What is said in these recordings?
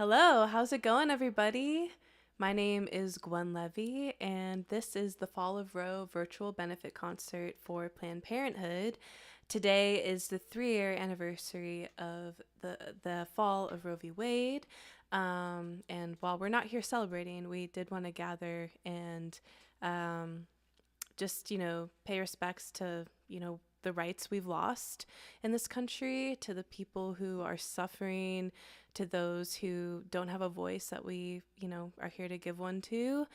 Hello, how's it going, everybody? My name is Gwen Levy, and this is the Fall of Roe virtual benefit concert for Planned Parenthood. Today is the 3-year anniversary of the fall of Roe v. Wade. And while we're not here celebrating, we did want to gather and um, just, pay respects to, the rights we've lost in this country, to the people who are suffering, to those who don't have a voice that we, are here to give one to.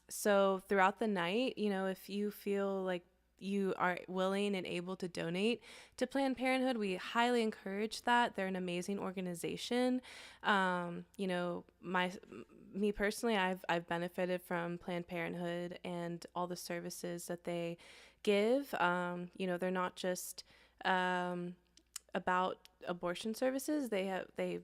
So throughout the night, if you feel like you are willing and able to donate to Planned Parenthood, we highly encourage that. They're an amazing organization. Me personally, I've benefited from Planned Parenthood and all the services that they give. They're not just about abortion services. They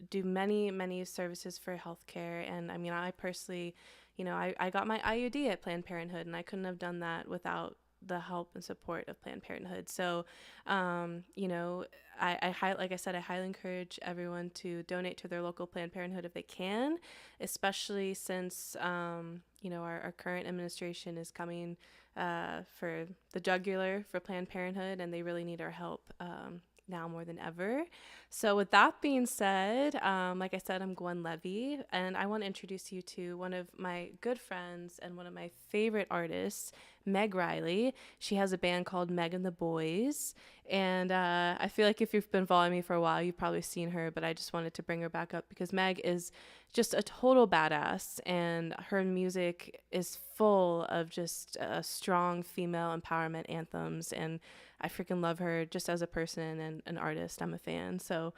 do many services for healthcare. And I mean, I personally, I got my IUD at Planned Parenthood, and I couldn't have done that without the help and support of Planned Parenthood. So, like I said, I highly encourage everyone to donate to their local Planned Parenthood if they can, especially since, our current administration is coming for the jugular for Planned Parenthood, and they really need our help now more than ever. So with that being said, like I said, I'm Gwen Levy, and I want to introduce you to one of my good friends and one of my favorite artists, Meg Riley. She has a band called Meg and the Boys, and I feel like if you've been following me for a while, you've probably seen her, but I just wanted to bring her back up because Meg is just a total badass, and her music is full of just strong female empowerment anthems, and I freaking love her just as a person and an artist. I'm a fan. So,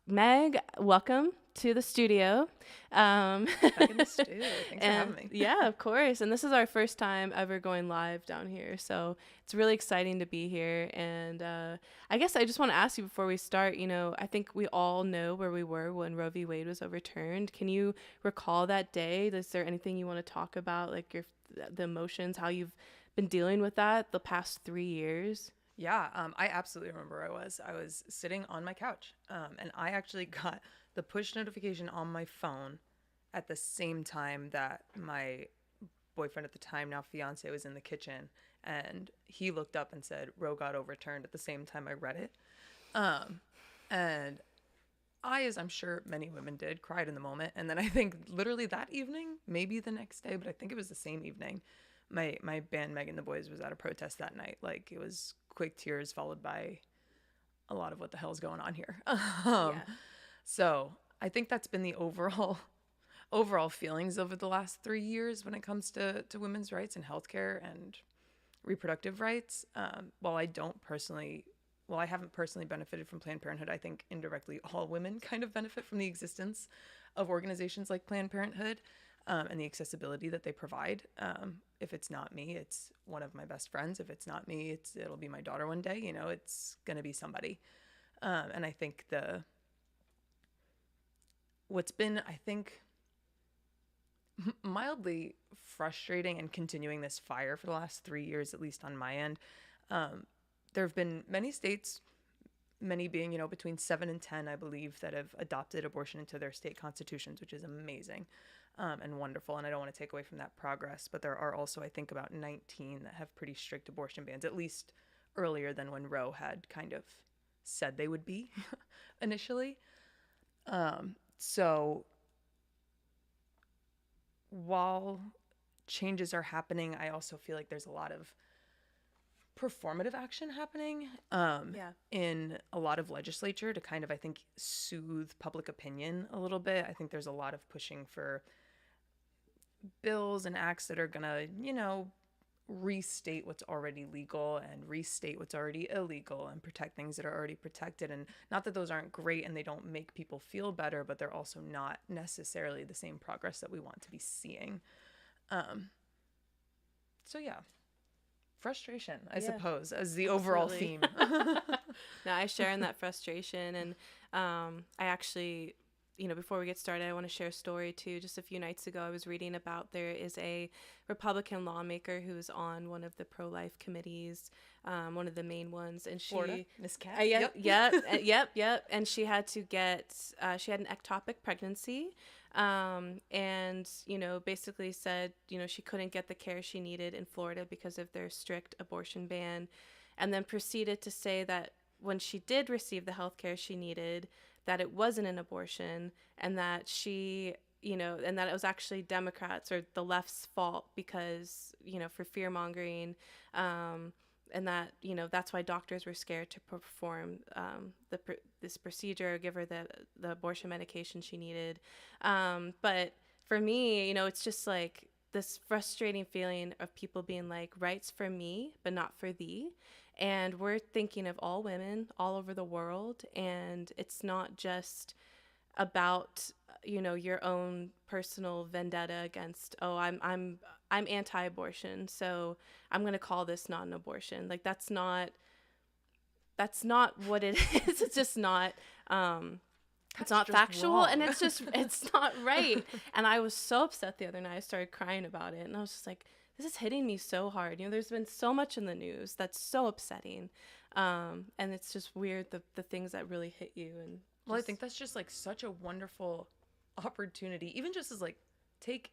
Meg, welcome to the studio. Back in the studio. Thanks for having me. Yeah, of course. And this is our first time ever going live down here. So it's really exciting to be here. And I guess I just want to ask you before we start, I think we all know where we were when Roe v. Wade was overturned. Can you recall that day? Is there anything you want to talk about, like the emotions, how you've been dealing with that the past 3 years? Yeah, I absolutely remember I was sitting on my couch, and I actually got the push notification on my phone at the same time that my boyfriend at the time, now fiance, was in the kitchen, and he looked up and said Roe got overturned at the same time I read it. And I, as I'm sure many women did, cried in the moment. And then I think literally that evening, maybe the next day, but I think it was the same evening, my band Meg and the Boys was at a protest that night. Like, it was quick tears followed by a lot of what the hell's going on here. Yeah. So I think that's been the overall feelings over the last 3 years when it comes to women's rights and healthcare and reproductive rights. While I haven't personally benefited from Planned Parenthood, I think indirectly all women kind of benefit from the existence of organizations like Planned Parenthood, and the accessibility that they provide. If it's not me, it's one of my best friends. If it's not me, it'll be my daughter one day. It's gonna be somebody. And I think what's been, I think, mildly frustrating and continuing this fire for the last 3 years, at least on my end. There have been many states, many being, between 7 and 10, I believe, that have adopted abortion into their state constitutions, which is amazing and wonderful. And I don't want to take away from that progress. But there are also, I think, about 19 that have pretty strict abortion bans, at least earlier than when Roe had kind of said they would be initially. So while changes are happening, I also feel like there's a lot of performative action happening in a lot of legislature to kind of, I think, soothe public opinion a little bit. I think there's a lot of pushing for bills and acts that are gonna, restate what's already legal and restate what's already illegal and protect things that are already protected. And not that those aren't great and they don't make people feel better, but they're also not necessarily the same progress that we want to be seeing. So yeah, frustration, I suppose, as the overall theme. No, I share in that frustration. And I actually before we get started, I want to share a story too. Just a few nights ago, I was reading about there is a Republican lawmaker who's on one of the pro-life committees, one of the main ones, and Florida, Miss Cat. Yep. And she had to get, she had an ectopic pregnancy, and basically said she couldn't get the care she needed in Florida because of their strict abortion ban, and then proceeded to say that when she did receive the health care she needed, that it wasn't an abortion, and that she, and that it was actually Democrats or the left's fault because, for fear mongering, and that, that's why doctors were scared to perform this procedure, give her the abortion medication she needed. But for me, it's just like this frustrating feeling of people being like, rights for me, but not for thee. And we're thinking of all women all over the world. And it's not just about, your own personal vendetta against, I'm anti-abortion, so I'm going to call this not an abortion. Like, that's not what it is. It's just not, it's not factual, wrong. And it's not right. And I was so upset the other night. I started crying about it. And I was just like, this is hitting me so hard. There's been so much in the news that's so upsetting. And it's just weird, the things that really hit you. And I think that's just like such a wonderful opportunity, even just as like, take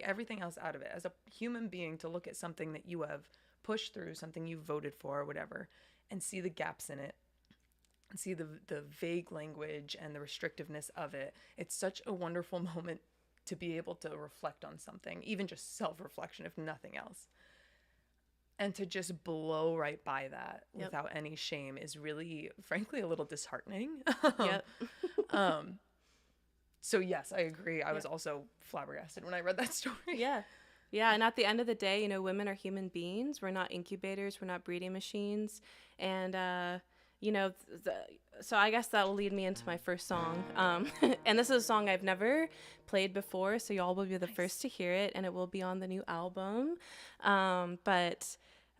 everything else out of it as a human being, to look at something that you have pushed through, something you voted for or whatever, and see the gaps in it, and see the vague language and the restrictiveness of it. It's such a wonderful moment to be able to reflect on something, even just self-reflection, if nothing else. And to just blow right by that without any shame is really, frankly, a little disheartening. Yep. So yes, I agree. I was also flabbergasted when I read that story. Yeah. And at the end of the day, women are human beings. We're not incubators. We're not breeding machines. And, so I guess that will lead me into my first song. And this is a song I've never played before, so y'all will be the first to hear it, and it will be on the new album. But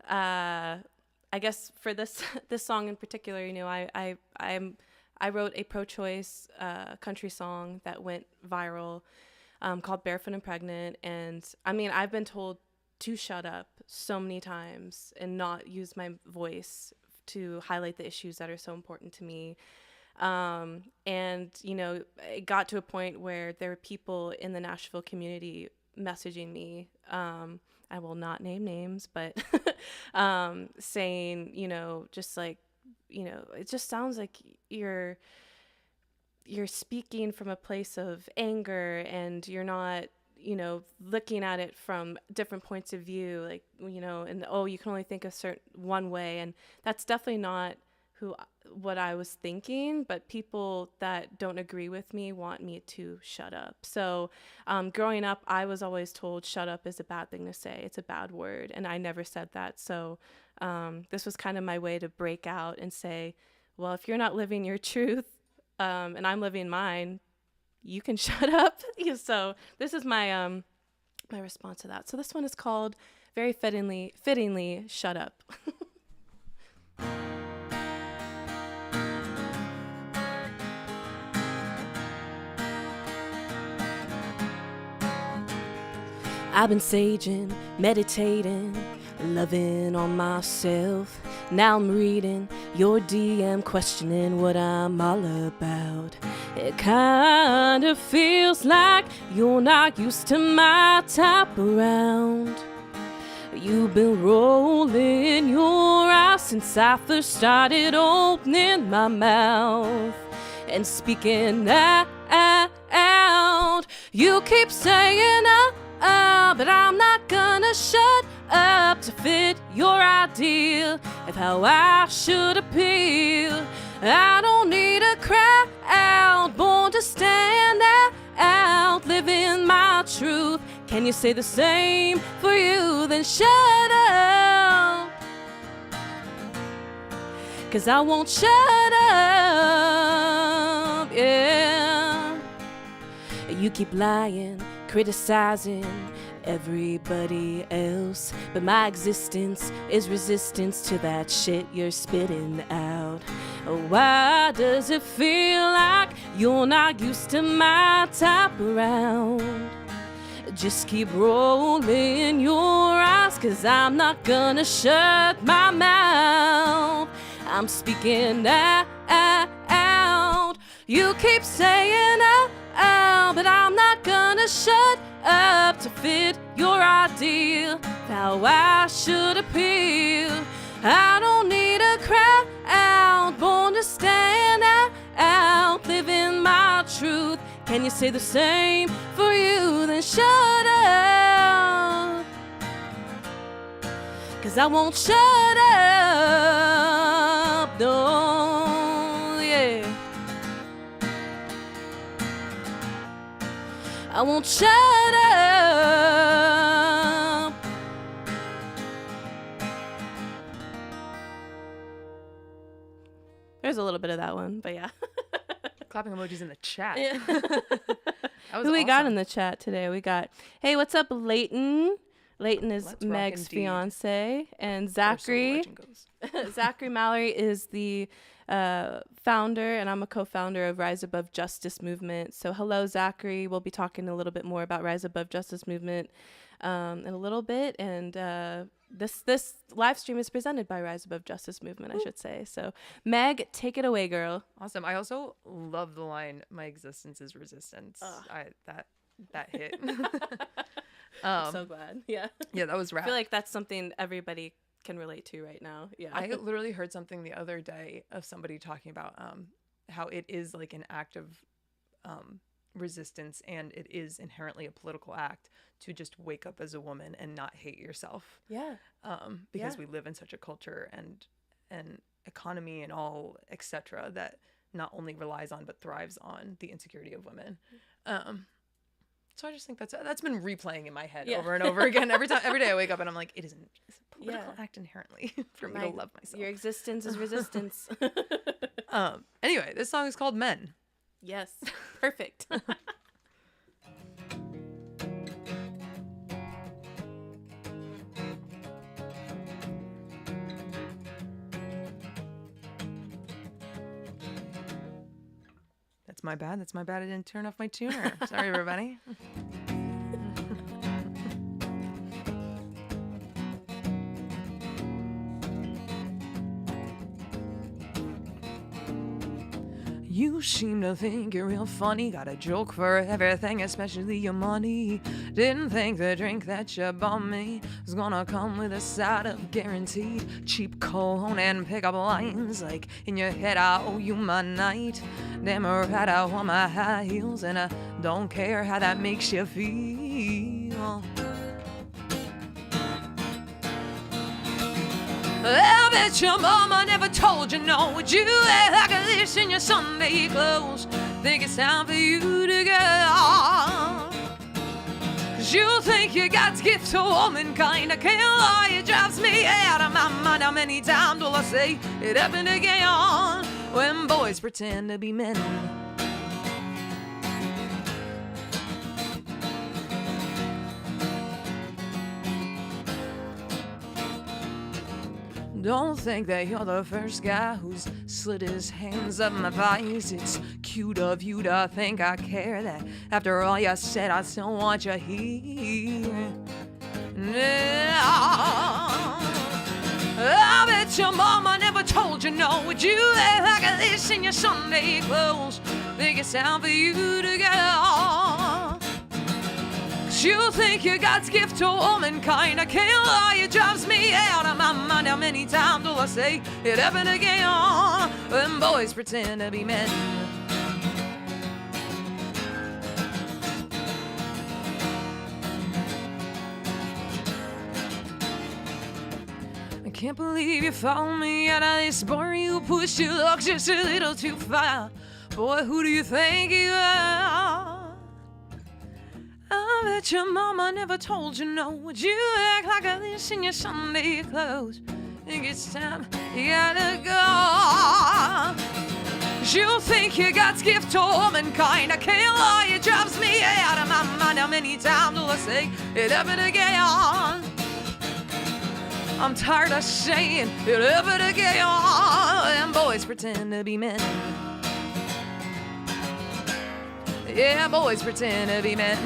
I guess for this song in particular, I wrote a pro-choice country song that went viral, called Barefoot and Pregnant. And I mean, I've been told to shut up so many times and not use my voice to highlight the issues that are so important to me. And, it got to a point where there were people in the Nashville community messaging me. I will not name names, but saying, just like, it just sounds like you're speaking from a place of anger, and you're not, looking at it from different points of view, like, and you can only think a certain one way. And that's definitely not what I was thinking, but people that don't agree with me want me to shut up. So growing up, I was always told shut up is a bad thing to say. It's a bad word. And I never said that. So this was kind of my way to break out and say, well, if you're not living your truth, and I'm living mine, you can shut up. So this is my my response to that. So this one is called, very fittingly, Shut Up. I've been saging, meditating, loving on myself. Now I'm reading your DM, questioning what I'm all about. It kind of feels like you're not used to my type around. You've been rolling your eyes since I first started opening my mouth and speaking out. You keep saying but I'm not gonna shut up to fit your idea of how I should appeal. I don't need a crowd, born to stand out, living my truth. Can you say the same for you? Then shut up, 'cause I won't shut up, yeah. You keep lying, criticizing everybody else, but my existence is resistance to that shit you're spitting out. Why does it feel like You're not used to my type around. Just keep rolling your eyes, 'cause I'm not gonna shut my mouth. I'm speaking out. You keep saying out, but I'm not gonna shut up to fit your ideal. How I should appeal. I don't need a crowd, born to stand out, living my truth. Can you say the same for you? Then shut up, 'cause I won't shut up, no, yeah. I won't shut up. There's a little bit of that one, but yeah. Clapping emojis in the chat. Yeah. Who we got in the chat today? We got, hey, what's up, Leighton? Leighton is Meg's fiance, and Zachary. Zachary Mallory is the founder, and I'm a co-founder of Rise Above Justice Movement. So hello, Zachary. We'll be talking a little bit more about Rise Above Justice Movement in a little bit, and this live stream is presented by Rise Above Justice Movement, I should say. So Meg, take it away, girl. Awesome. I also love the line, "My existence is resistance." That hit. I'm so glad. Yeah. Yeah, that was rad. I feel like that's something everybody can relate to right now. Yeah. I literally heard something the other day of somebody talking about how it is like an act of resistance, and it is inherently a political act to just wake up as a woman and not hate yourself. Yeah. Because we live in such a culture and economy and all, etc., that not only relies on but thrives on the insecurity of women. So I just think that's been replaying in my head over and over again. Every day I wake up and I'm like, it's a political act inherently for me to love myself. Your existence is resistance. Anyway, this song is called Men. Yes. Perfect. That's my bad. That's my bad. I didn't turn off my tuner. Sorry, everybody. You seem to think you're real funny, got a joke for everything, especially your money. Didn't think the drink that you bought me was gonna come with a side of guaranteed cheap cologne and pickup lines like, in your head I owe you my night. Damn right, I want my high heels, and I don't care how that makes you feel. I bet your mama never told you no. Would you act like this in your Sunday clothes? Think it's time for you to go. 'Cause you think you got the gift to womankind. I can't lie, it drives me out of my mind. How many times will I say it happened again? When boys pretend to be men. Don't think that you're the first guy who's slid his hands up my thighs. It's cute of you to think I care, that after all you said I still want you here. I bet your mama never told you no. Would you act like this in your Sunday clothes? Think it's time for you to go. 'Cause you think you got the gift to womankind. I can't lie, it drives me out of my mind. How many times will I say it happened again? When boys pretend to be men. I can't believe you followed me out of this bar. You pushed your luck just a little too far. Boy, who do you think you are? I bet your mama never told you no. Would you act like this in your Sunday clothes? Think it's time you gotta go. 'Cause you think you got the gift to womankind. I can't lie, it drives me out of my mind. How many times will I say it happened again? I'm tired of saying it happened again. And boys pretend to be men. Yeah, boys pretend to be men.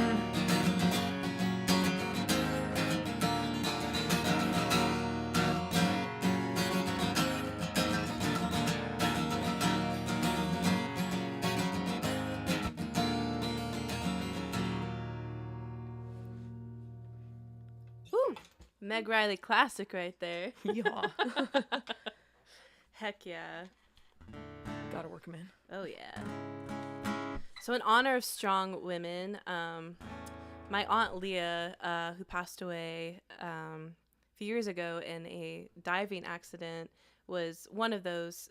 Woo! Meg Riley classic right there. Yeah. Heck yeah. Gotta work 'em in. Oh yeah. So in honor of strong women, my aunt Leah, who passed away a few years ago in a diving accident, was one of those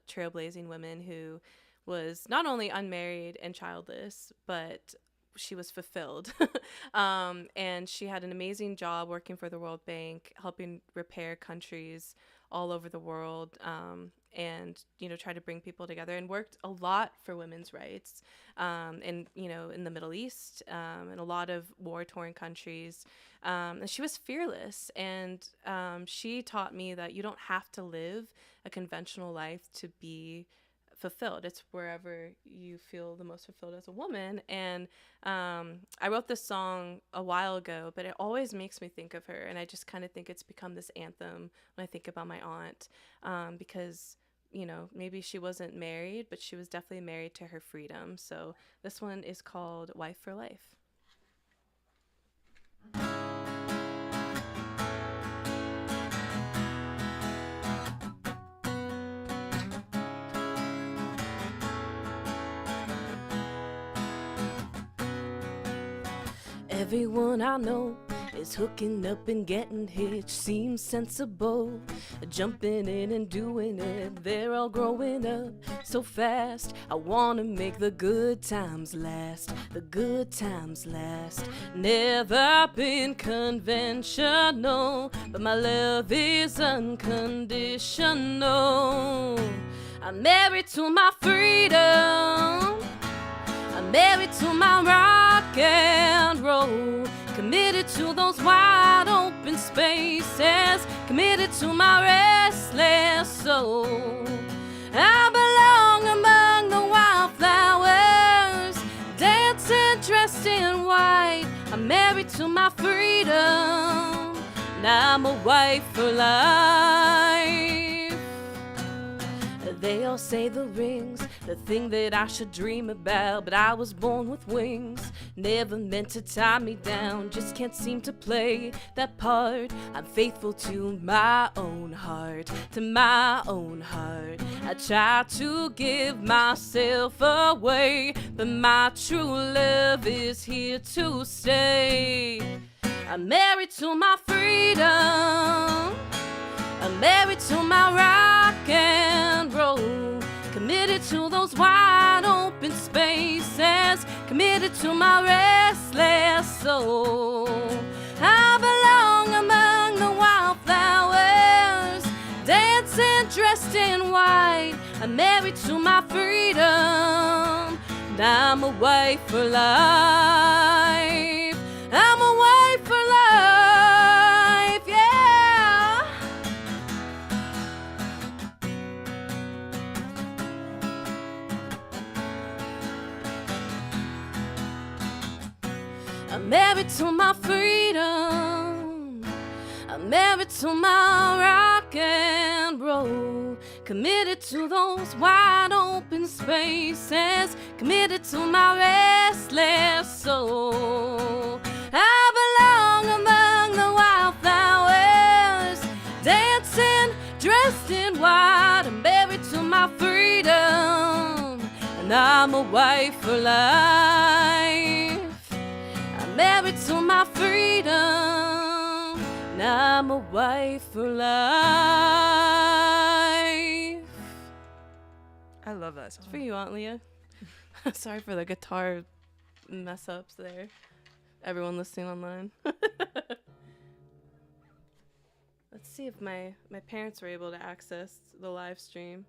trailblazing women who was not only unmarried and childless, but she was fulfilled. And she had an amazing job working for the World Bank, helping repair countries all over the world, and, you know, try to bring people together, and worked a lot for women's rights, in, you know, in the Middle East, and a lot of war-torn countries. And she was fearless, and she taught me that you don't have to live a conventional life to be fulfilled. It's wherever you feel the most fulfilled as a woman. And I wrote this song a while ago, but it always makes me think of her, and I just kind of think it's become this anthem when I think about my aunt, because, you know, maybe she wasn't married, but she was definitely married to her freedom. So this one is called Wife for Life. Everyone I know is hooking up and getting hitched. Seems sensible, jumping in and doing it. They're all growing up so fast. I wanna make the good times last. The good times last. Never been conventional, but my love is unconditional. I'm married to my freedom. I'm married to my rock and roll. Committed to those wide open spaces. Committed to my restless soul. I belong among the wildflowers, dancing dressed in white. I'm married to my freedom. Now I'm a wife for life. They all say the ring's the thing that I should dream about, but I was born with wings, never meant to tie me down. Just can't seem to play that part. I'm faithful to my own heart, to my own heart. I try to give myself away, but my true love is here to stay. I'm married to my freedom. I'm married to my rock and roll. Committed to those wide open spaces. Committed to my restless soul. I belong among the wildflowers, dancing dressed in white. I'm married to my freedom. And I'm a wife for life. I'm a wife for life, yeah. I'm married to my freedom. I'm married to my rock and roll. Committed to those wide open spaces. Committed to my restless soul. I belong among the wildflowers, dancing, dressed in white. I'm married to my freedom, and I'm a wife for life. I'm married to my freedom, and I'm a wife for life. I love that song. It's for you, Aunt Leah. Sorry for the guitar mess ups there. Everyone listening online. Let's see if my parents were able to access the live stream.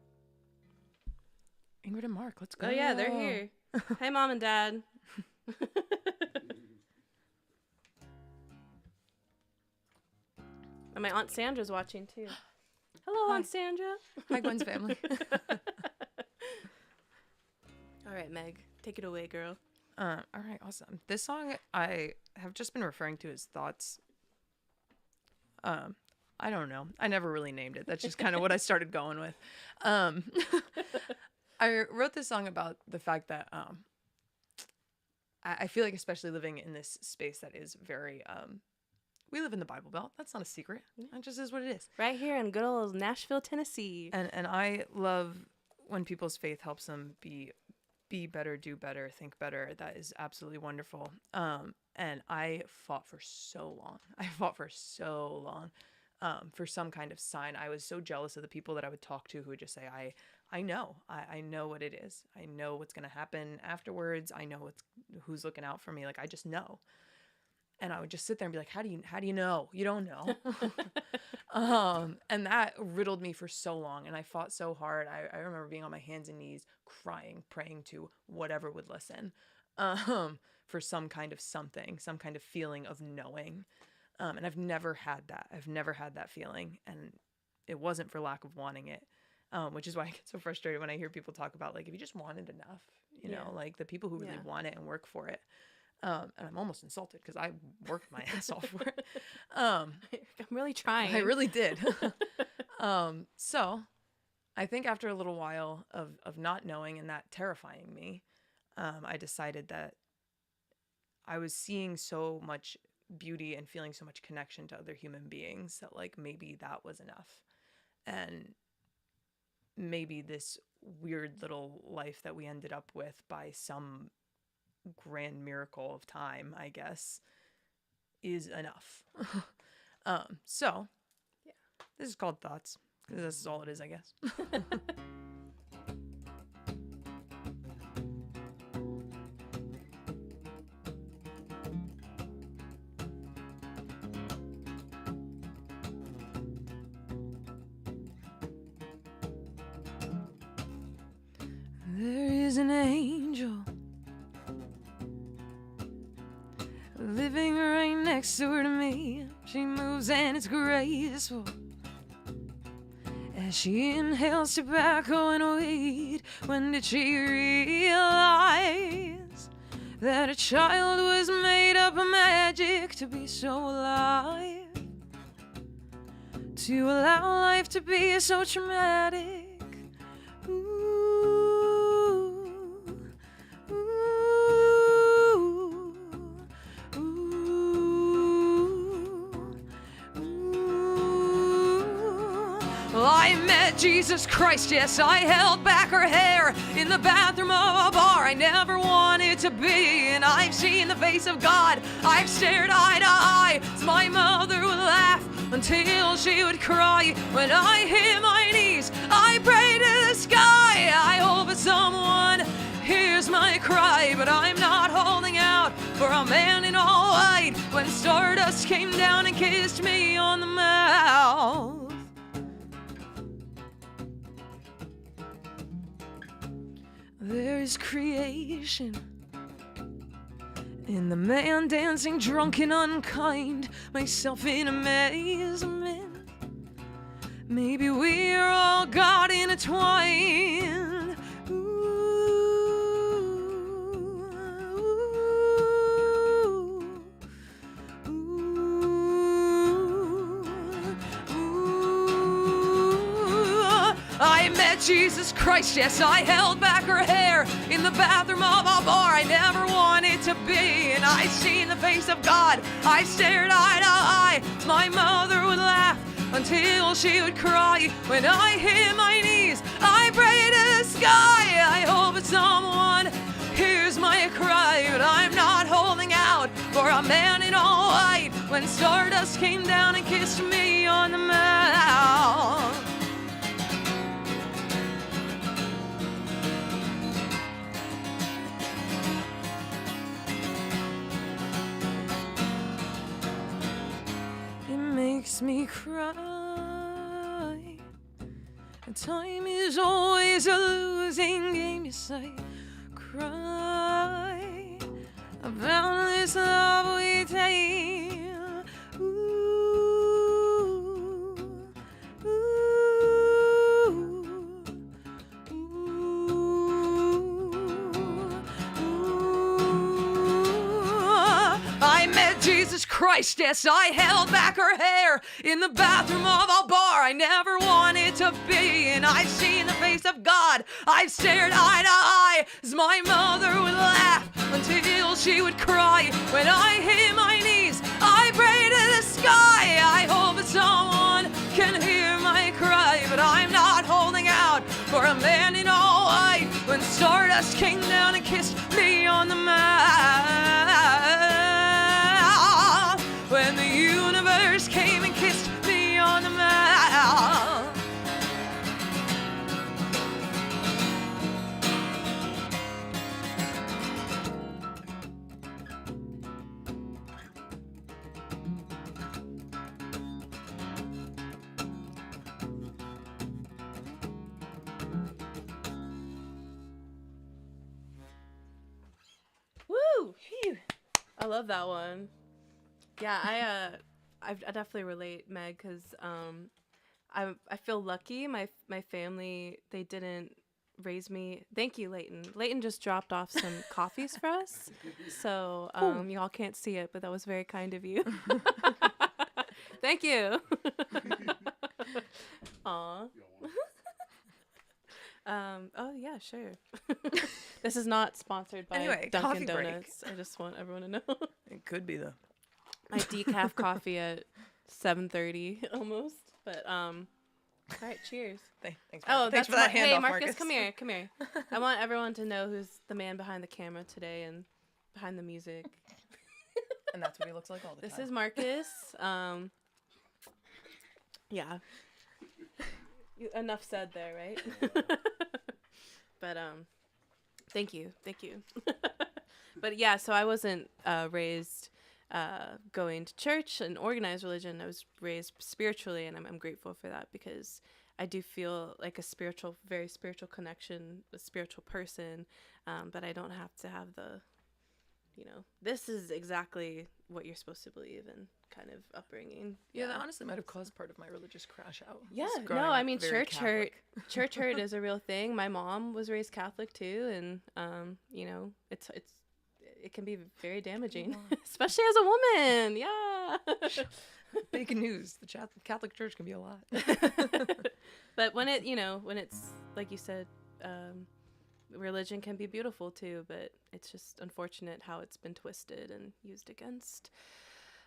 Ingrid and Mark, let's go. Oh yeah, they're here. Hey, Mom and Dad. And my Aunt Sandra's watching too. Hello, Hi. Aunt Sandra. Hi, Gwen's family. All right, Meg, take it away, girl. All right, awesome. This song I have just been referring to as Thoughts. I don't know. I never really named it. That's just kind of what I started going with. I wrote this song about the fact that I feel like, especially living in this space that is very we live in the Bible Belt. That's not a secret. That just is what it is. Right here in good old Nashville, Tennessee. And I love when people's faith helps them be better, do better, think better. That is absolutely wonderful. And I fought for so long. For some kind of sign. I was so jealous of the people that I would talk to who would just say, I know what it is. I know what's going to happen afterwards. I know who's looking out for me. Like, I just know. And I would just sit there and be like, how do you know? You don't know. And that riddled me for so long. And I fought so hard. I remember being on my hands and knees, crying, praying to whatever would listen, for some kind of something, some kind of feeling of knowing. And I've never had that. I've never had that feeling. And it wasn't for lack of wanting it. Which is why I get so frustrated when I hear people talk about, like, if you just wanted enough, you know, like the people who really want it and work for it. And I'm almost insulted because I worked my ass off for it. I'm really trying. I really did. So I think after a little while of not knowing and that terrifying me, I decided that I was seeing so much beauty and feeling so much connection to other human beings that, like, maybe that was enough. And maybe this weird little life that we ended up with by some grand miracle of time, I guess, is enough. So yeah, this is called Thoughts, because this is all it is, I guess. There is an angel living right next door to me. She moves and it's graceful as she inhales tobacco and weed. When did she realize that a child was made up of magic to be so alive, to allow life to be so traumatic? I met Jesus Christ, yes, I held back her hair in the bathroom of a bar I never wanted to be. And I've seen the face of God, I've stared eye to eye as my mother would laugh until she would cry. When I hit my knees, I pray to the sky. I hope that someone hears my cry, but I'm not holding out for a man in all white. When stardust came down and kissed me on the mouth, there is creation in the man dancing drunk and unkind, myself in amazement. Maybe we're all God intertwined. I met Jesus Christ, yes, I held back her hair in the bathroom of a bar I never wanted to be. And I seen the face of God, I stared eye to eye as my mother would laugh until she would cry. When I hit my knees, I pray to the sky. I hope that someone hears my cry, but I'm not holding out for a man in all white. When stardust came down and kissed me on the mouth, makes me cry. Time is always a losing game, yes, I cry about this love we take. I met Jesus Christ. Yes, I held back her hair in the bathroom of a bar I never wanted to be in. I've seen the face of God. I've stared eye to eye as my mother would laugh until she would cry. When I hit my knees, I pray to the sky. I hope that someone can hear my cry, but I'm not holding out for a man in all white. When stardust came down and kissed me on the mouth, when the universe came and kissed me on the mouth. Woo! I love that one. Yeah, I definitely relate, Meg, because I feel lucky. My family, they didn't raise me. Thank you, Leighton. Leighton just dropped off some coffees for us, so y'all can't see it, but that was very kind of you. Thank you. Aw. Oh yeah, sure. This is not sponsored by Anyway, Dunkin' coffee break. Donuts. I just want everyone to know. It could be though. My decaf coffee at 7:30 almost. But all right, cheers. Thanks. Oh, Thanks that's for that Hey, handoff, Marcus, come here. I want everyone to know who's the man behind the camera today and behind the music. And that's what he looks like all the This time. is Marcus. Yeah. Enough said there, right? But thank you. But yeah, so I wasn't raised going to church and organized religion. I was raised spiritually, and I'm grateful for that, because I do feel like very spiritual connection, a spiritual person, but I don't have to have the, this is exactly what you're supposed to believe in kind of upbringing. Yeah, that honestly might have caused part of my religious crash out. Yeah, no, I mean, church hurt is a real thing. My mom was raised Catholic too, and it can be very damaging, especially as a woman. Yeah. Big news. The Catholic Church can be a lot. But when it's like you said, religion can be beautiful too, but it's just unfortunate how it's been twisted and used against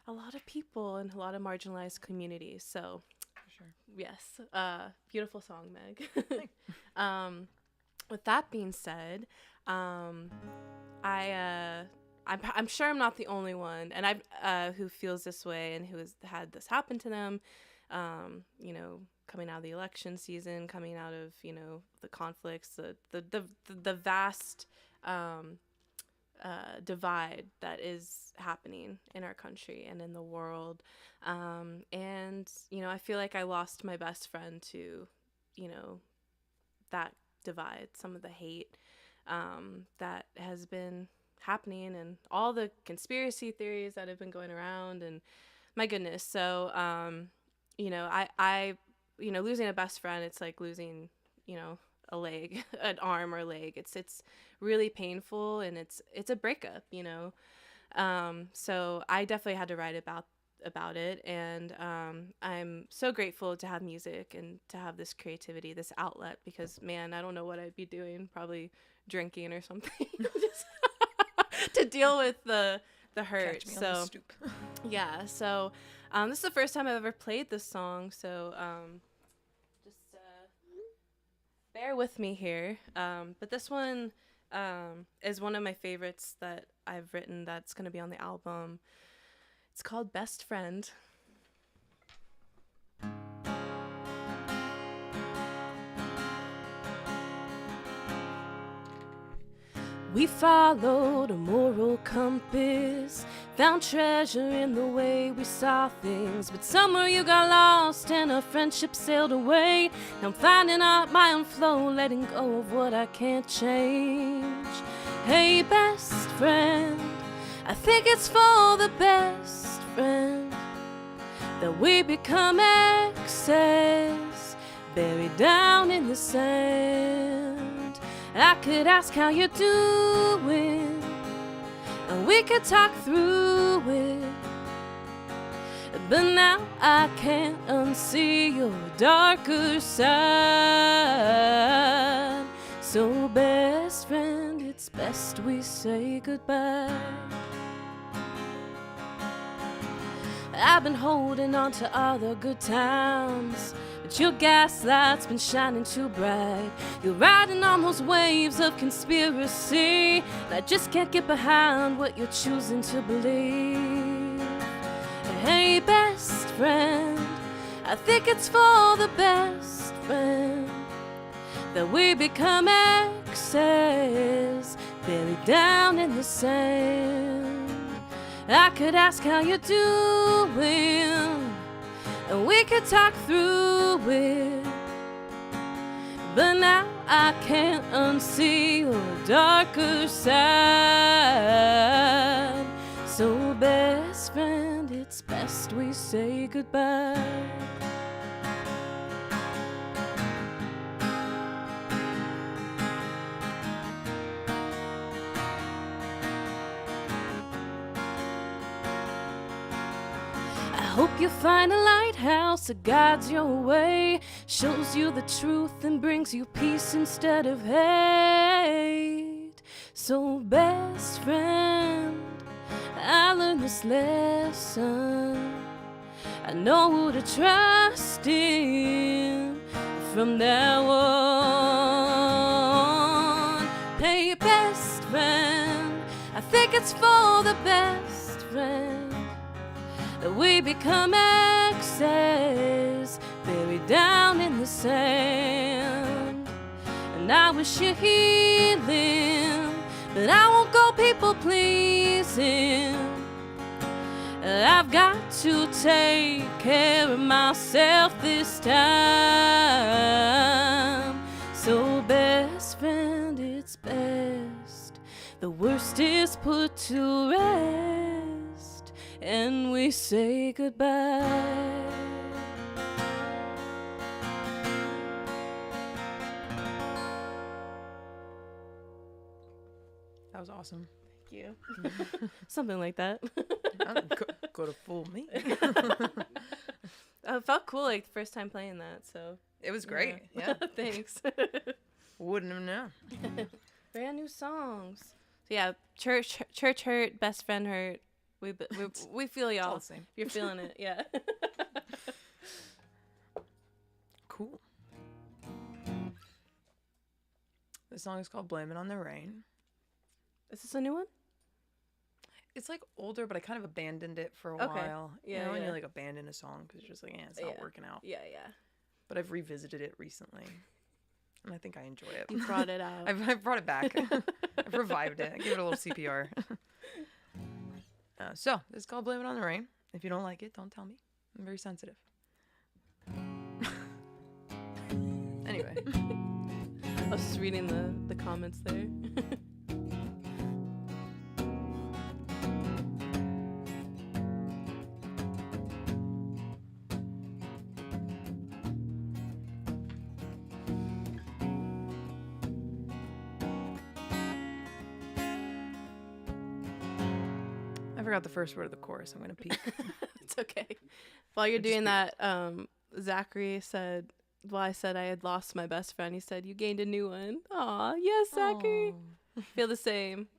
a lot of people and a lot of marginalized communities. So, For sure. Yes, beautiful song, Meg. With that being said, I'm sure I'm not the only one, and who feels this way and who has had this happen to them. Coming out of the election season, coming out of the conflicts, the vast divide that is happening in our country and in the world, and I feel like I lost my best friend to that divide, some of the hate that has been happening, and all the conspiracy theories that have been going around, and my goodness. So I losing a best friend, it's like losing a leg, an arm or leg. It's really painful, and it's a breakup, so I definitely had to write about it, and I'm so grateful to have music and to have this creativity, this outlet, because man, I don't know what I'd be doing, probably drinking or something just to deal with the hurt. Catch me on the stoop. Yeah, so this is the first time I've ever played this song, so just bear with me here, but this one is one of my favorites that I've written that's going to be on the album. It's called Best Friend. We followed a moral compass, found treasure in the way we saw things, but somewhere you got lost and our friendship sailed away. Now I'm finding out my own flow, letting go of what I can't change. Hey, best friend, I think it's for the best friend that we become exes, buried down in the sand. I could ask how you're doing, and we could talk through it. But now I can't unsee your darker side. So best friend, it's best we say goodbye. I've been holding on to all the good times, but your gaslight's been shining too bright. You're riding on those waves of conspiracy, and I just can't get behind what you're choosing to believe. Hey, best friend, I think it's for the best friend that we become exes, buried down in the sand. I could ask how you're doing, and we could talk through it. But now I can't unsee your darker side. So best friend, it's best we say goodbye. I hope you find a lighthouse that guides your way, shows you the truth and brings you peace instead of hate. So best friend, I learned this lesson. I know who to trust in from now on. Hey, best friend, I think it's for the best friend that we become exes, buried down in the sand. And I wish you healing, but I won't go people pleasing. I've got to take care of myself this time. So best friend, it's best the worst is put to rest, and we say goodbye. That was awesome. Thank you. Something like that. Could have fooled me. It felt cool, like, the first time playing that, so. It was great. Yeah. Thanks. Wouldn't have known. Brand new songs. So yeah, church hurt, best friend hurt. We feel y'all. It's all the same. You're feeling it, yeah. Cool. The song is called "Blame It on the Rain." Is this a new one? It's like older, but I kind of abandoned it for a Okay. while. Yeah, you know, when yeah. you like abandon a song because you're just like, it's not working out. Yeah, yeah. But I've revisited it recently, and I think I enjoy it. You brought it out. I've brought it back. I've revived it. I gave it a little CPR. So this is called "Blame It on the Rain." If you don't like it, don't tell me. I'm very sensitive. Anyway. I was just reading the comments there. I forgot the first word of the chorus. I'm going to peek. It's okay. While you're doing that, Zachary said, well, I said I had lost my best friend. He said, you gained a new one. Aw, yes, Zachary. Aww. Feel the same.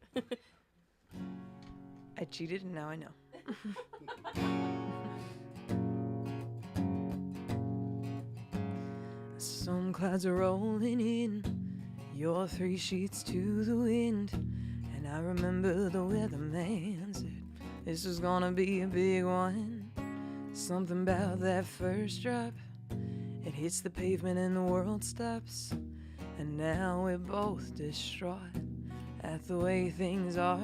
I cheated and now I know. Some clouds are rolling in, your 3 sheets to the wind. And I remember the weatherman said, this was gonna be a big one. Something about that first drop, it hits the pavement and the world stops. And now we're both distraught at the way things are.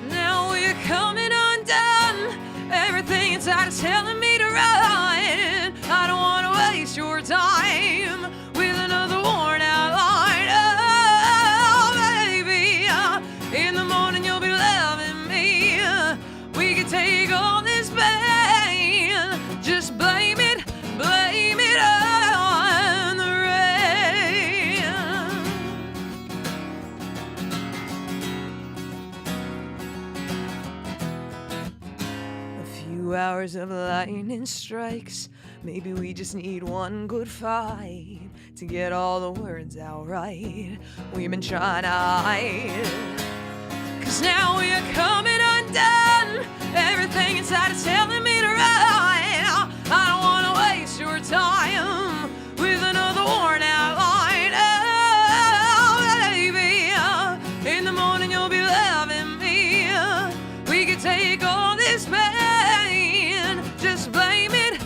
Now we're coming undone. Everything inside is telling me to run. I don't want to waste your time with another worn out line. Oh, baby, in the morning you'll be loving me. We can take all this pain. Just blame it on the rain. 2 hours of lightning strikes. Maybe we just need one good fight to get all the words out right. We've been trying to hide, 'cause now we're coming undone. Everything inside is telling me to run. I don't wanna waste your time with another worn out line. Oh, baby, in the morning you'll be loving me. We could take all this pain, just blame it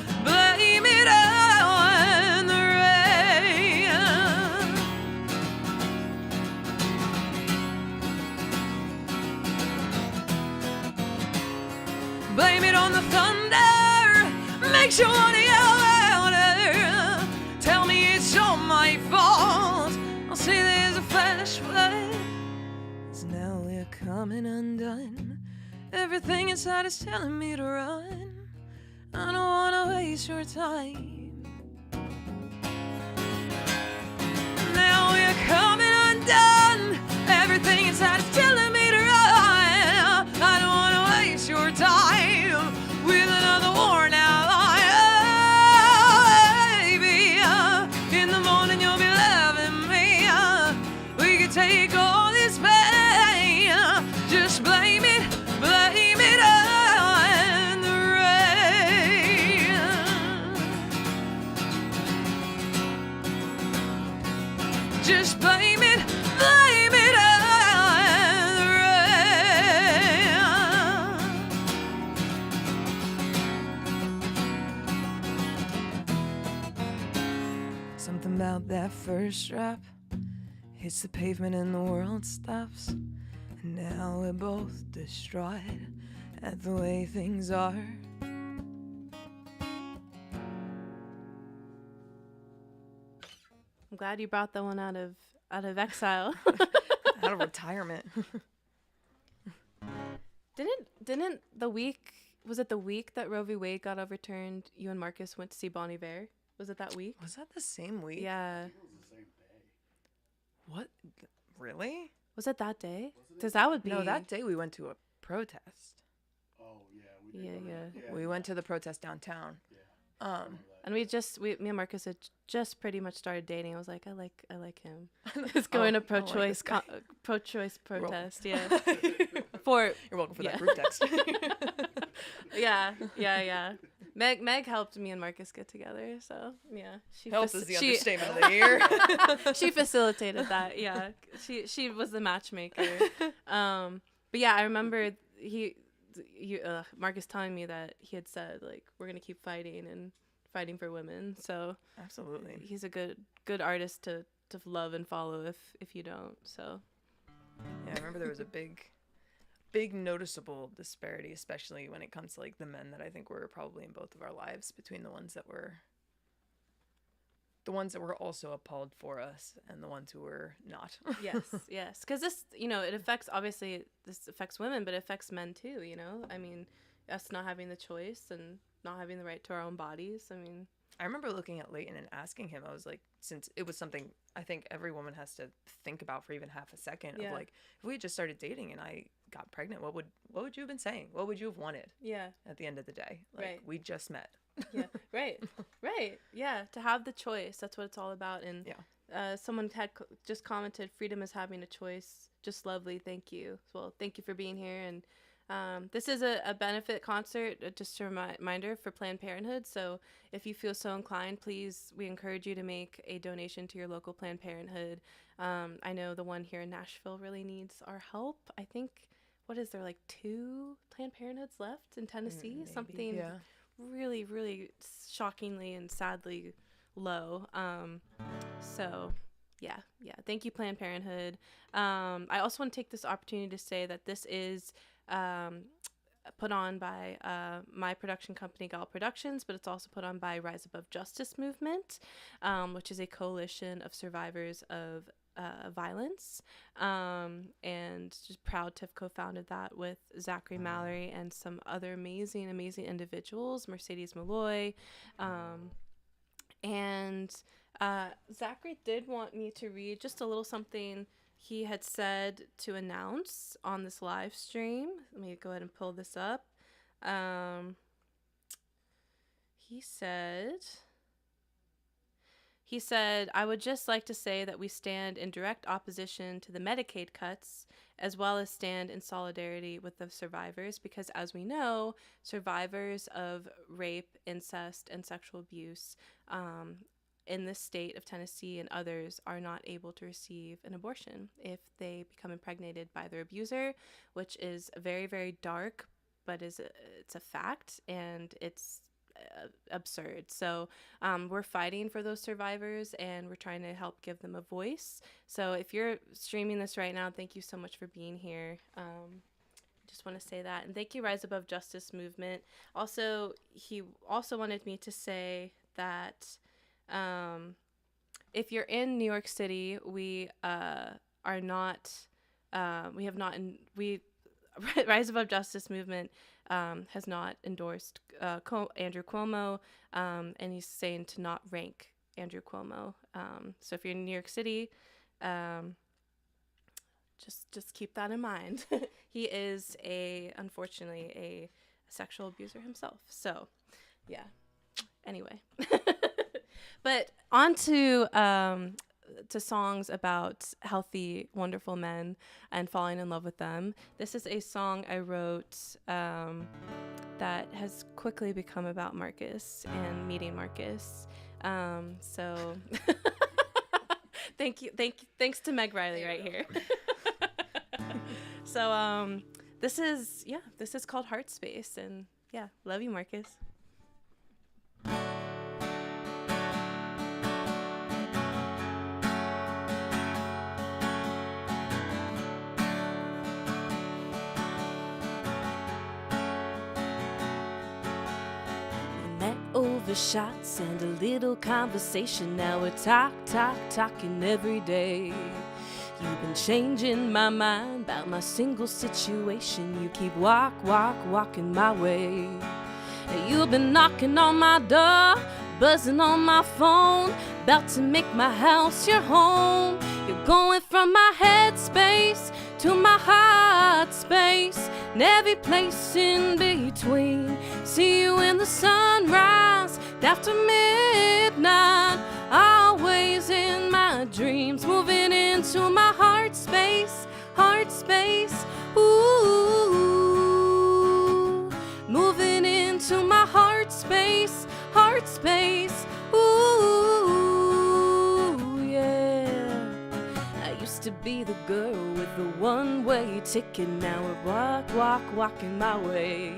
on the rain. Blame it on the thunder, makes you wanna yell louder. Tell me it's all my fault, I'll say there's a flash flood. 'Cause now we're coming undone. Everything inside is telling me to run. I don't wanna waste your time. Now we're coming undone. Everything inside is telling me to run. I don't wanna waste your time with another worn out line. Oh, baby, in the morning you'll be loving me. We could take all this pain, just blame it on the rain. Just blame it on the rain. Something about that first drop hits the pavement and the world stops. And now we're both distraught at the way things are. I'm glad you brought that one out of exile. Out of retirement. Didn't the week, was it the week that Roe v. Wade got overturned, you and Marcus went to see Bon Iver? Was it that week? Was that the same week? Yeah. What? Really? Was it that day? Because that would be... No, that day we went to a protest. Oh, yeah. We did go to- Yeah. We went to the protest downtown. And me and Marcus had just pretty much started dating. I was like, I like him. It's going to pro-choice pro-choice protest. Yeah. You're welcome for that group text. Yeah. Meg helped me and Marcus get together, so yeah. Help is the understatement of the year. She facilitated that. Yeah, she was the matchmaker. But yeah, I remember Marcus telling me that he had said, like, we're gonna keep fighting and fighting for women. So absolutely, he's a good artist to love and follow if you don't. So yeah, I remember there was a big noticeable disparity, especially when it comes to like the men that I think were probably in both of our lives, between the ones that were also appalled for us and the ones who were not. yes, because this, it affects, obviously this affects women, but it affects men too. I mean, us not having the choice and not having the right to our own bodies. I mean, I remember looking at Leighton and asking him, I was like, since it was something I think every woman has to think about for even half a second, of like, if we had just started dating and I got pregnant, what would you have been saying? What would you have wanted? Yeah. At the end of the day, like, right. We just met. Yeah. Right. Yeah. To have the choice. That's what it's all about. And someone had just commented, freedom is having a choice. Just lovely. Thank you. Well, thank you for being here. And this is a benefit concert, just a reminder for Planned Parenthood. So if you feel so inclined, please, we encourage you to make a donation to your local Planned Parenthood. I know the one here in Nashville really needs our help. I think, what is there, like 2 Planned Parenthoods left in Tennessee? Maybe, something really, really shockingly and sadly low. So yeah. Thank you, Planned Parenthood. I also want to take this opportunity to say that this is put on by my production company, Gal Productions, but it's also put on by Rise Above Justice Movement, which is a coalition of survivors of violence, and just proud to have co-founded that with Zachary Mallory and some other amazing individuals, Mercedes Malloy, and Zachary did want me to read just a little something he had said to announce on this live stream. Let me go ahead and pull this up. He said, I would just like to say that we stand in direct opposition to the Medicaid cuts, as well as stand in solidarity with the survivors, because as we know, survivors of rape, incest, and sexual abuse in the state of Tennessee and others are not able to receive an abortion if they become impregnated by their abuser, which is very, very dark, but it's a fact, and it's absurd. So we're fighting for those survivors, and we're trying to help give them a voice. So if you're streaming this right now, thank you so much for being here. Just want to say that, and thank you, Rise Above Justice Movement. Also, he also wanted me to say that if you're in New York City, we are not Rise Above Justice Movement has not endorsed Andrew Cuomo, and he's saying to not rank Andrew Cuomo. So if you're in New York City, just keep that in mind. He is unfortunately a sexual abuser himself. So, yeah. Anyway, but on to songs about healthy, wonderful men and falling in love with them. This is a song I wrote that has quickly become about Marcus and meeting Marcus. So thanks to Meg Riley right here. So this is called Heart Space, and yeah, love you, Marcus. Over shots and a little conversation. Now we're talking every day. You've been changing my mind about my single situation. You keep walking my way. You've been knocking on my door, buzzing on my phone, about to make my house your home. You're going from my head space to my heart space, and every place in between. See you in the sunrise, after midnight, always in my dreams. Moving into my heart space, ooh. Moving into my heart space, ooh, yeah. I used to be the girl with the one-way ticket, now we're walking my way.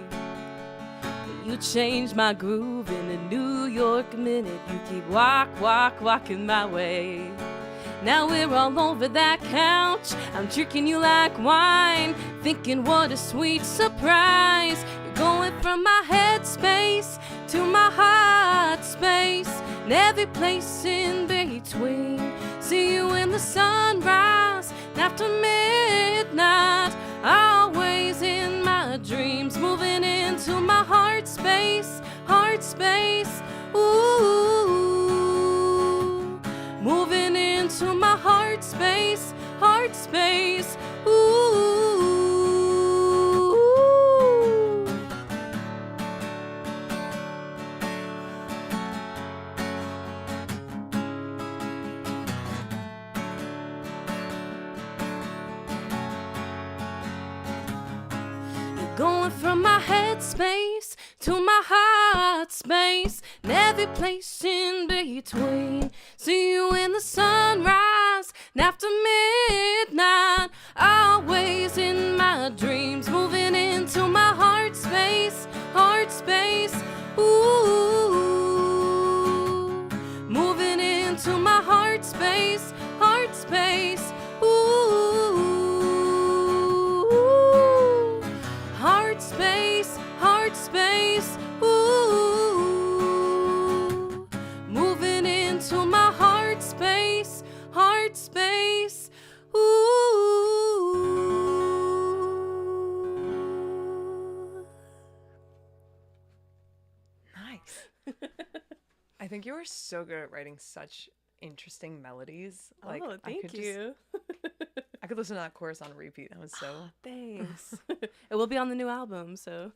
You changed my groove in a New York minute. You keep walking my way. Now we're all over that couch, I'm drinking you like wine, thinking what a sweet surprise. You're going from my head space to my heart space, and every place in between. See you in the sunrise, and after midnight, always in my dreams. Moving into my heart space, ooh. Moving into my heart space, ooh. You're going from my head space to my heart space, and every place in between. See you in the sunrise, and after midnight, always in my dreams. Moving into my heart space, ooh. Moving into my heart space, ooh. Heart space, ooh. Moving into my heart space, ooh. Nice. I think you were so good at writing such interesting melodies. Like, oh, thank you. I could listen to that chorus on repeat. I was so... Thanks. It will be on the new album, so...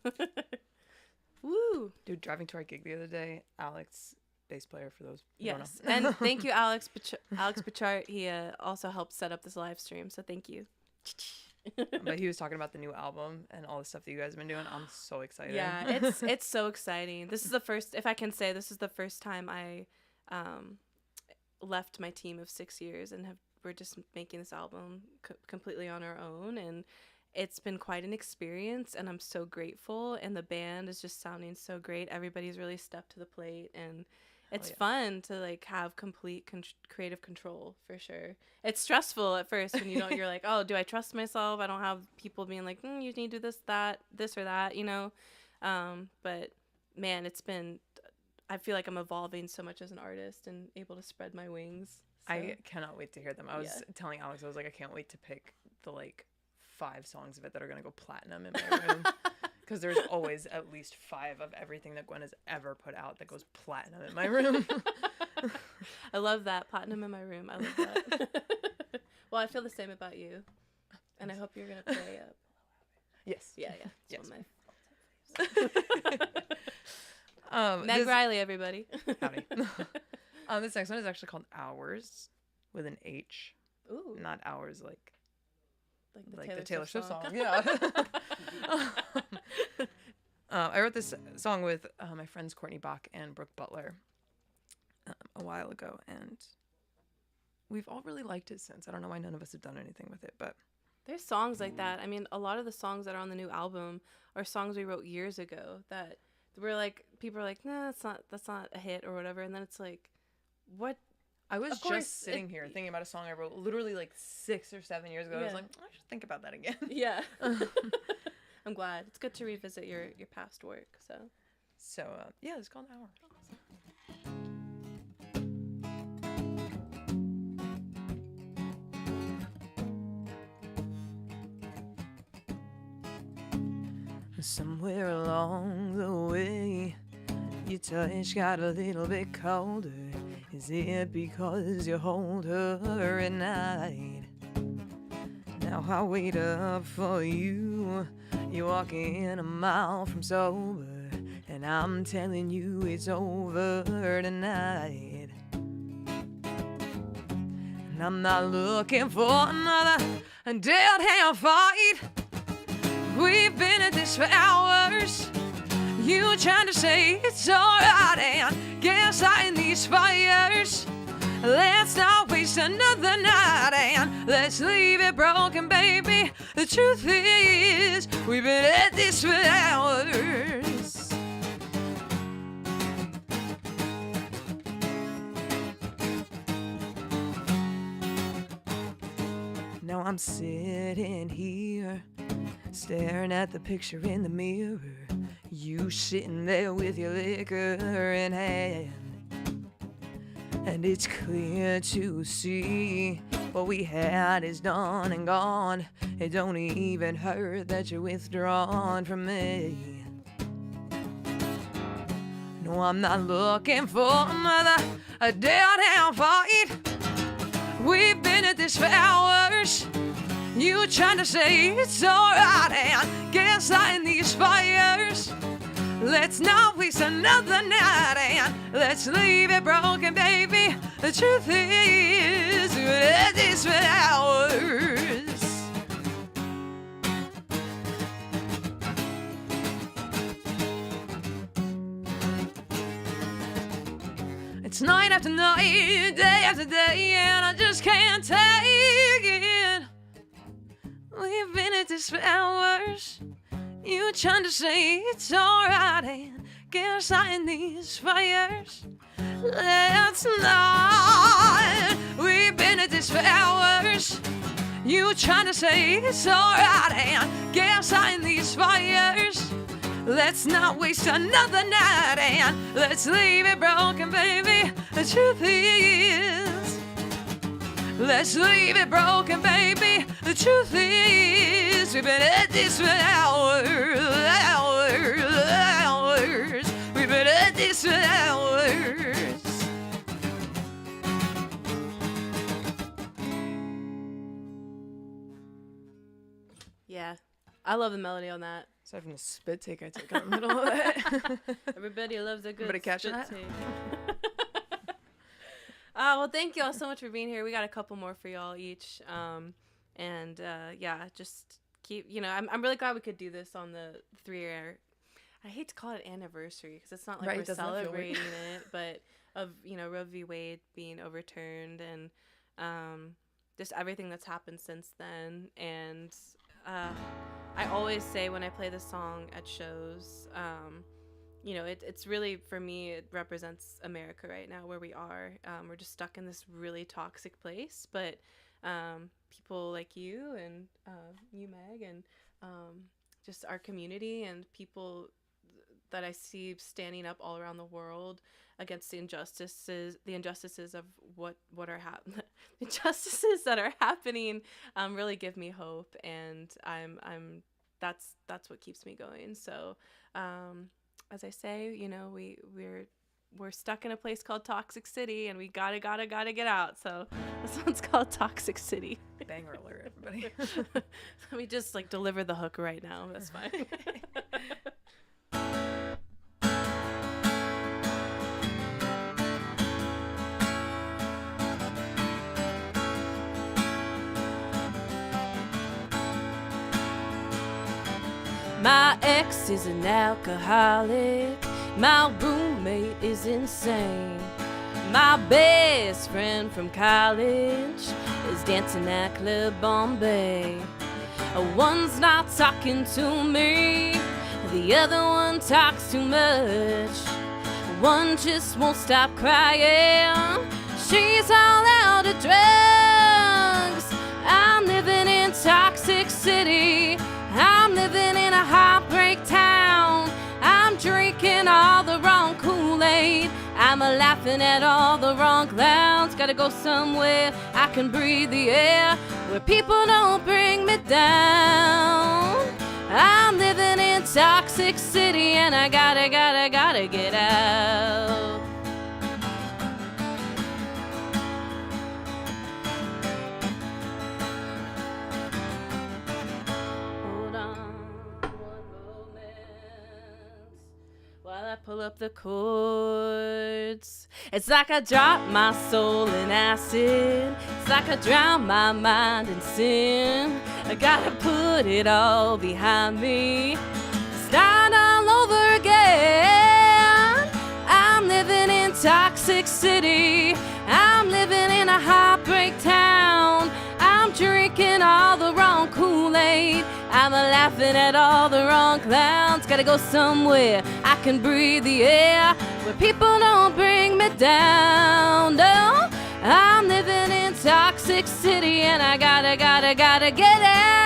Woo! Dude, driving to our gig the other day, Alex, bass player for those who Yes, don't know. and thank you, Alex Bichart. He also helped set up this live stream, so thank you. But he was talking about the new album and all the stuff that you guys have been doing. I'm so excited. Yeah, it's so exciting. This is the first, if I can say, this is the first time I left my team of 6 years and we're just making this album completely on our own, and it's been quite an experience, and I'm so grateful, and the band is just sounding so great. Everybody's really stepped to the plate, and it's fun to like have complete creative control, for sure. It's stressful at first when you don't, you're like, oh, do I trust myself? I don't have people being like, you need to do this or that, you know? But man, I feel like I'm evolving so much as an artist and able to spread my wings. So. I cannot wait to hear them. I was telling Alex, I was like, I can't wait to pick the like 5 songs of it that are going to go platinum in my room. Because there's always at least 5 of everything that Gwen has ever put out that goes platinum in my room. I love that. Platinum in my room. I love that. Well, I feel the same about you. And I hope you're going to play up. Yes. Yeah. Yes. Meg Riley, everybody. Howdy. This next one is actually called Hours with an H. Ooh. Not Hours like the Taylor Swift song. Yeah. I wrote this song with my friends Courtney Bach and Brooke Butler a while ago, and we've all really liked it since. I don't know why none of us have done anything with it, but there's songs like that. I mean, a lot of the songs that are on the new album are songs we wrote years ago that we're like, people are like, nah, that's not a hit or whatever, and then it's like, what? I was just sitting here thinking about a song I wrote literally like 6 or 7 years ago. I was like, I should think about that again. Yeah. I'm glad. It's good to revisit your past work. So yeah, it's called Hours. Somewhere along the way, your touch got a little bit colder. Is it because you hold her at night? Now I wait up for you. You're walking a mile from sober, and I'm telling you it's over tonight. And I'm not looking for another dead hand fight. We've been at this for hours. You trying to say it's alright and gaslighting these fires. Let's not waste another night and let's leave it broken, baby. The truth is, we've been at this for hours. Now I'm sitting here, staring at the picture in the mirror. You sitting there with your liquor in hand. And it's clear to see what we had is done and gone. It don't even hurt that you're withdrawn from me. No, I'm not looking for another dead hand fight. We've been at this for hours. You trying to say it's alright and gaslighting these fires. Let's not waste another night and let's leave it broken, baby. The truth is, we've been at this for hours. It's night after night, day after day, and I just can't take it. We've been at this for hours. You trying to say it's alright and gaslighting these fires. Let's not. We've been at this for hours. You trying to say it's alright and gaslighting these fires. Let's not waste another night and let's leave it broken, baby. The truth is, let's leave it broken, baby. The truth is, we've been at this for hours. We've been at this for hours. yeah, I love the melody on that. Aside from the spit take I took in the middle of it. Everybody loves a good Everybody catch spit that? take. Well, thank you all so much for being here. We got a couple more for y'all each. Just keep, I'm really glad we could do this on the 3-year. I hate to call it anniversary because it's not like we're celebrating it, but of, Roe v. Wade being overturned and just everything that's happened since then. And I always say when I play this song at shows, it's really, for me, it represents America right now where we are. We're just stuck in this really toxic place, but people like you and you, Meg, and just our community and people that I see standing up all around the world against the injustices of what are injustices that are happening really give me hope, and that's what keeps me going. So as I say, we're stuck in a place called Toxic City, and we gotta get out. So this one's called Toxic City. Banger alert, everybody. Let me just deliver the hook right now. That's fine. My ex is an alcoholic. My roommate is insane. My best friend from college is dancing at Club Bombay. One's not talking to me, the other one talks too much. One just won't stop crying, she's all out of drugs. I'm living in Toxic City, I'm living in a heartbreak town. I'm drinking all the wrong Kool-Aid, I'm laughing at all the wrong clowns. Gotta go somewhere I can breathe the air, where people don't bring me down. I'm living in Toxic City, and I gotta get out. I pull up the chords. It's like I drop my soul in acid. It's like I drown my mind in sin. I gotta put it all behind me, start all over again. I'm living in Toxic City, I'm living in a heartbreak town. I'm drinking all the wrong Kool-Aid, I'm laughing at all the wrong clowns. Gotta go somewhere I can breathe the air, where people don't bring me down. No, I'm living in Toxic City, and I gotta get out.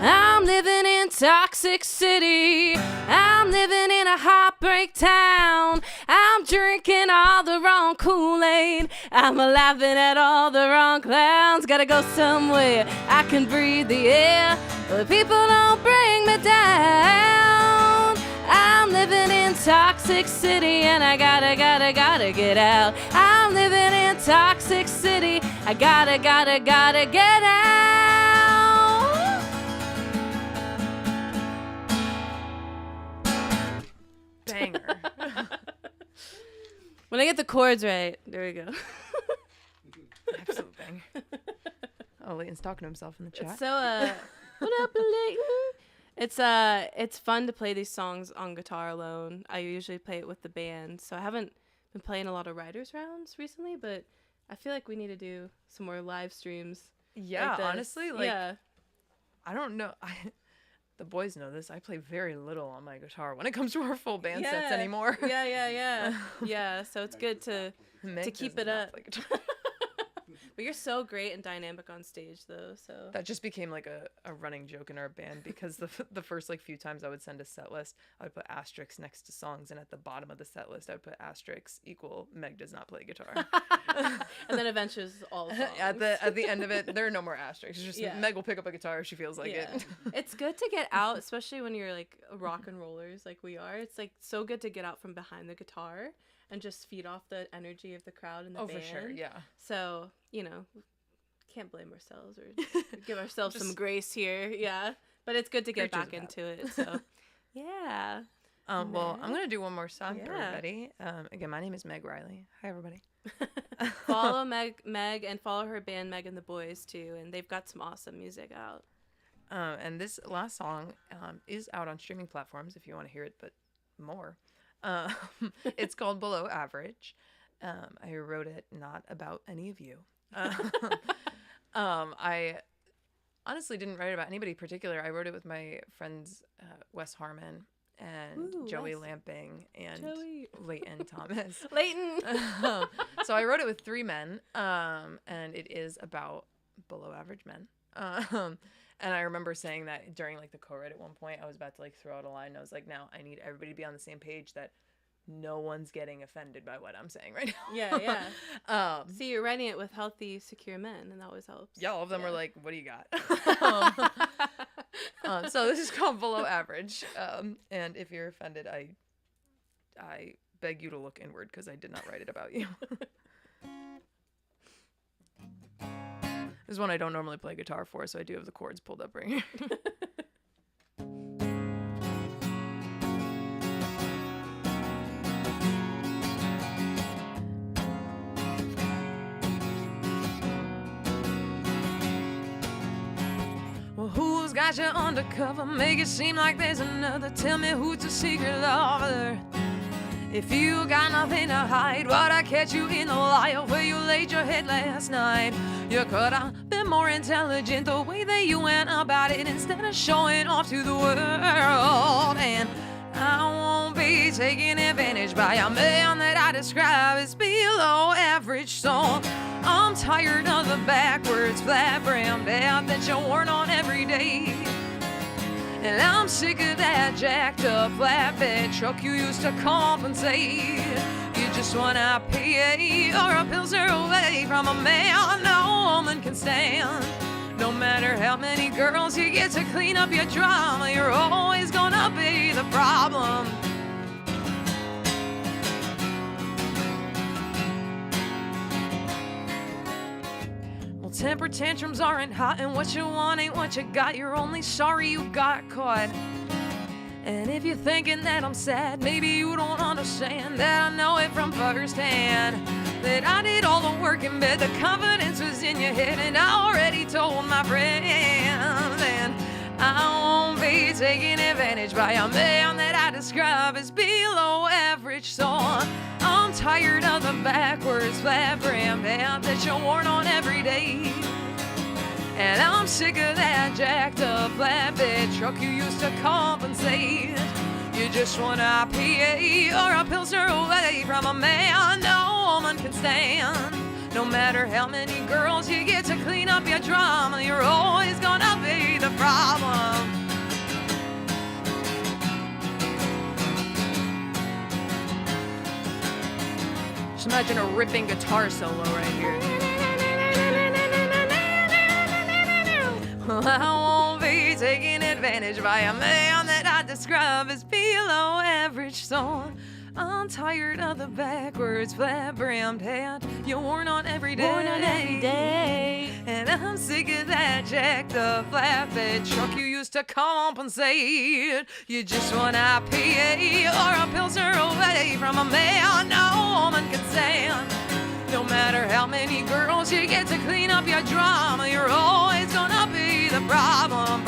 I'm living in Toxic City, I'm living in a heartbreak town. I'm drinking all the wrong Kool-Aid, I'm laughing at all the wrong clowns. Gotta go somewhere I can breathe the air, where people don't bring me down. I'm living in Toxic City, and I gotta get out. I'm living in Toxic City, I gotta get out. Banger. When I get the chords right, there we go. Absolute banger. Oh, Leighton's talking to himself in the chat. So, what up, Leighton? It's fun to play these songs on guitar alone. I usually play it with the band, so I haven't been playing a lot of writers rounds recently, but I feel like we need to do some more live streams. Yeah, like honestly, yeah. I don't know. The boys know this. I play very little on my guitar when it comes to our full band sets anymore. Yeah. So it's good to keep it up. But you're so great and dynamic on stage, though. So that just became like a running joke in our band because the first like few times I would send a set list, I would put asterisks next to songs, and at the bottom of the set list, I would put asterisks equal Meg does not play guitar. And then eventually it's all songs. At the end of it, there are no more asterisks. It's just Meg will pick up a guitar if she feels like it. It's good to get out, especially when you're like rock and rollers like we are. It's like so good to get out from behind the guitar and just feed off the energy of the crowd and the band. Oh, for sure, yeah. So, can't blame ourselves or give ourselves some grace here. Yeah. But it's good to get back into it. So, yeah. Well, I'm going to do one more song for everybody. Again, my name is Meg Riley. Hi, everybody. Follow Meg and follow her band Meg and the Boys, too. And they've got some awesome music out. And this last song is out on streaming platforms if you want to hear it, but more. It's called Below Average. I wrote it not about any of you. I honestly didn't write it about anybody particular. I wrote it with my friends Wes Harmon and Joey Lamping and Leighton Thomas. Leighton! So I wrote it with 3 men, and it is about below average men. And I remember saying that during like the co-write at one point. I was about to like throw out a line. And I was like, now I need everybody to be on the same page that no one's getting offended by what I'm saying right now. Yeah. See, you're writing it with healthy, secure men, and that always helps. Yeah, all of them were like, what do you got? So this is called Below Average. And if you're offended, I beg you to look inward because I did not write it about you. This is one I don't normally play guitar for, so I do have the chords pulled up right here. Well, who's got you undercover? Make it seem like there's another. Tell me who's a secret lover. If you got nothing to hide, why'd I catch you in the lie where you laid your head last night? You could have been more intelligent the way that you went about it instead of showing off to the world. And I won't be taken advantage by a man that I describe as below average. So I'm tired of the backwards flat brim hat that you're worn on every day. And I'm sick of that jacked up flatbed truck you used to compensate. You just wanna pay or a pilsner away from a man no woman can stand. No matter how many girls you get to clean up your drama, you're always gonna be the problem. Temper tantrums aren't hot, and what you want ain't what you got. You're only sorry you got caught. And if you're thinking that I'm sad, maybe you don't understand that I know it from firsthand. That I did all the work in bed, the confidence was in your head, and I already told my friends. And I won't be taken advantage by a man that I describe as below average. So I'm tired of the backwards flat brim hat that you're worn on every day. And I'm sick of that jacked up flatbed truck you used to compensate. You just want a PA or a pilsner away from a man no woman can stand. No matter how many girls you get to clean up your drama, you're always gonna be the problem. Just imagine a ripping guitar solo right here. Well, I won't be taken advantage by a man that I describe as below average. So I'm tired of the backwards flat-brimmed hat you're worn on every day. And I'm sick of that jacked up flatbed truck you used to compensate. You just want a PA or a pilsner away from a man no woman can stand. No matter how many girls you get to clean up your drama, you're always gonna be the problem.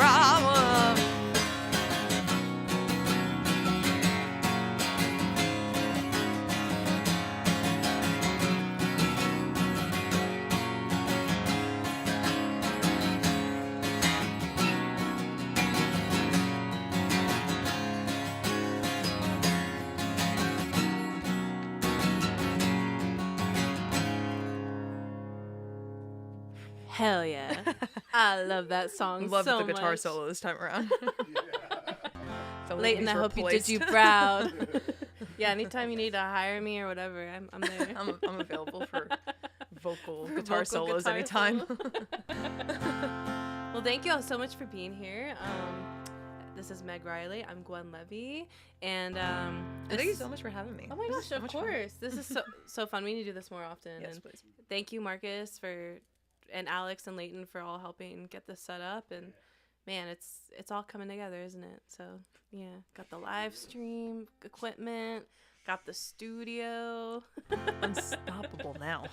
Hell yeah. I love that song Love so the guitar much. solo this time around. Leighton, I hope you did you proud. Yeah, anytime you need to hire me or whatever, I'm there. I'm available for vocal guitar solos guitar anytime. solo. Well, thank you all so much for being here. This is Meg Riley. I'm Gwen Levy, and thank you so much for having me. Oh my gosh, of course. This is so fun. We need to do this more often. Yes, and please. Thank you, Marcus, and Alex and Leighton for all helping get this set up. And man, it's all coming together, isn't it? So yeah, got the live stream equipment, got the studio. Unstoppable now.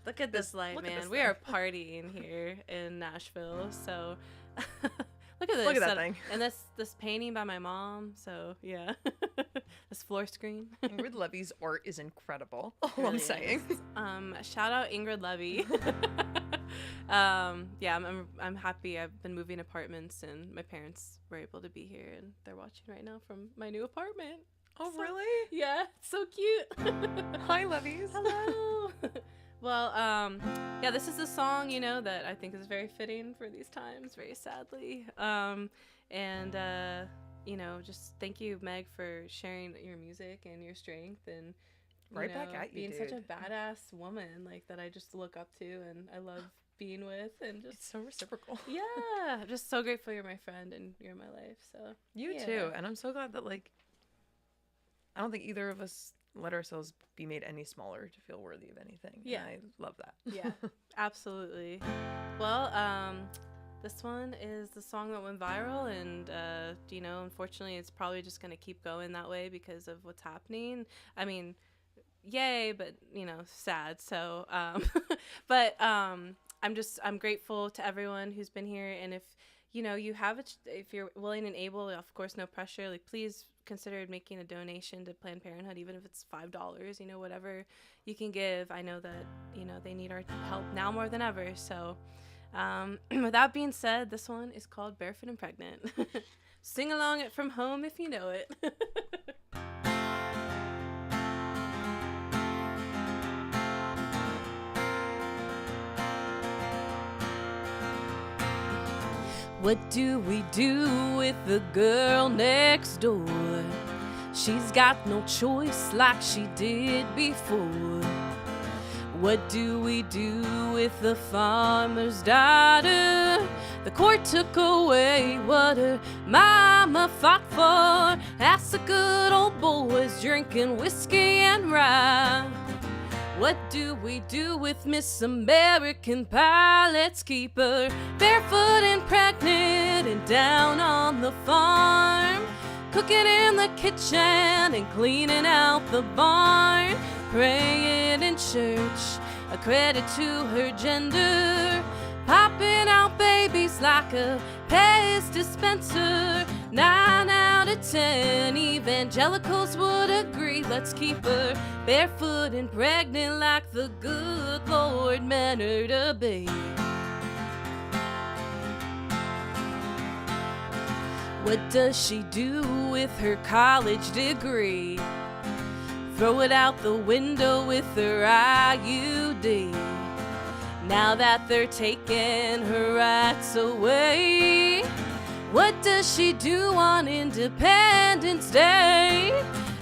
Look at this light, man. We are partying here in Nashville. So look at this. Look at that thing. And this painting by my mom. So yeah, this floor screen. Ingrid Levy's art is incredible. All Really I'm saying. Shout out Ingrid Levy. Yeah, I'm happy. I've been moving apartments, and my parents were able to be here, and they're watching right now from my new apartment. Oh, So- really? Yeah, it's so cute. Hi, Levies. Hello. Well, yeah, this is a song, that I think is very fitting for these times, very sadly. Just thank you, Meg, for sharing your music and your strength, and Right back at you, being such a dude. badass woman, like, that I just look up to and I love being with, and just It's so reciprocal. yeah, I'm just so grateful you're my friend and you're my life. So You yeah. too. And I'm so glad that, I don't think either of us let ourselves be made any smaller to feel worthy of anything. Yeah. And I love that. Yeah, absolutely. Well, this one is the song that went viral, and unfortunately, it's probably just gonna keep going that way because of what's happening. I mean, yay, but sad. So, I'm grateful to everyone who's been here, and if you have if you're willing and able, of course, no pressure. Like, please consider making a donation to Planned Parenthood, even if it's $5. Whatever you can give. I know that they need our help now more than ever. So, with that being said, this one is called "Barefoot and Pregnant." Sing along it from home if you know it. What do we do with the girl next door? She's got no choice like she did before. What do we do with the farmer's daughter? The court took away what her mama fought for. Ask the good old boys drinking whiskey and rye. What do we do with Miss American Pie? Let's keep her barefoot and pregnant and down on the farm, cooking in the kitchen and cleaning out the barn, praying in church, a credit to her gender, popping out babies like a Pez dispenser. 9 out of 10 evangelicals would agree. Let's keep her barefoot and pregnant like the good Lord meant her to be. What does she do with her college degree? Throw it out the window with her IUD. Now that they're taking her rights away, what does she do on Independence Day?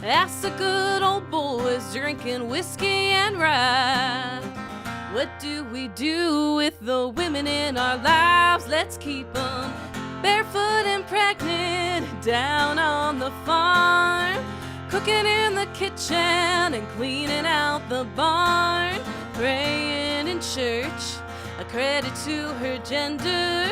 Ask the good old boys drinking whiskey and rye. What do we do with the women in our lives? Let's keep them barefoot and pregnant down on the farm, cooking in the kitchen and cleaning out the barn, praying in church, a credit to her gender,